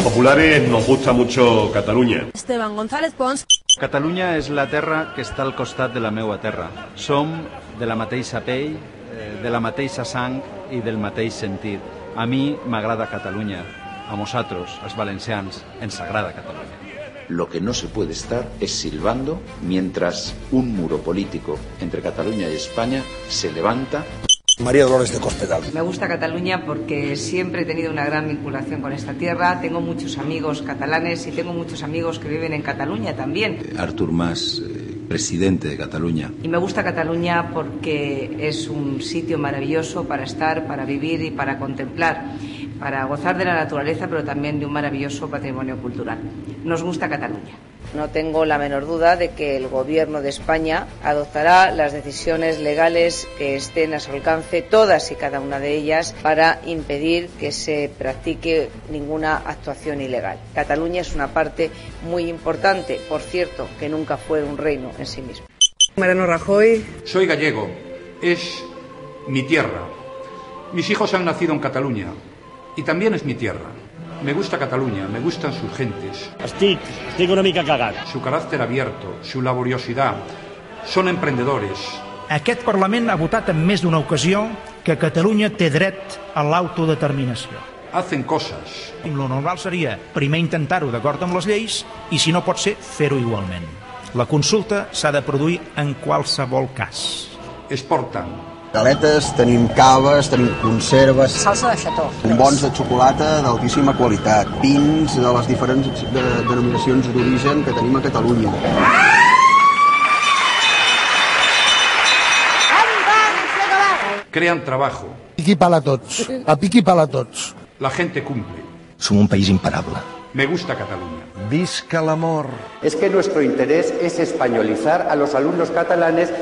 populares nos gusta mucho Catalunya. Esteban González Pons. Catalunya és la terra que està al costat de la meua terra. Som de la mateixa pell, de la mateixa sang i del mateix sentit. A mi m'agrada Catalunya. A nosaltres, els valencians, ens agrada Catalunya. Lo que no se puede estar es silbando mientras un muro político entre Cataluña y España se levanta. María Dolores de Cospedal. Me gusta Cataluña porque siempre he tenido una gran vinculación con esta tierra. Tengo muchos amigos catalanes y tengo muchos amigos que viven en Cataluña también. Artur Mas, presidente de Cataluña. Y me gusta Cataluña porque es un sitio maravilloso para estar, para vivir y para contemplar, para gozar de la naturaleza, pero también de un maravilloso patrimonio cultural. Nos gusta Cataluña. No tengo la menor duda de que el Gobierno de España adoptará las decisiones legales que estén a su alcance, todas y cada una de ellas, para impedir que se practique ninguna actuación ilegal. Cataluña es una parte muy importante, por cierto, que nunca fue un reino en sí mismo. Mariano Rajoy. Soy gallego, es mi tierra. Mis hijos han nacido en Cataluña y también es mi tierra. Me gusta Catalunya, me gustan sus gentes. Estic una mica cagat. Su carácter abierto, su laboriosidad. Son emprendedores. Aquest Parlament ha votat en més d'una ocasió que Catalunya té dret a l'autodeterminació. Hacen cosas. Lo normal seria primer intentar-ho d'acord amb les lleis i, si no pot ser, fer-ho igualment. La consulta s'ha de produir en qualsevol cas. Es portan. Galetes, tenim caves, tenim conserves, Salsa de xató. bombons de xocolata d'altíssima qualitat, pins de les diferents denominacions d'origen que tenim a Catalunya. Crean trabajo. Piqui pala tots, a piqui pala tots. La gente cumple. Som un país imparable. Me gusta Catalunya. Visca l'amor. Es que nuestro interés es españolizar a los alumnos catalanes.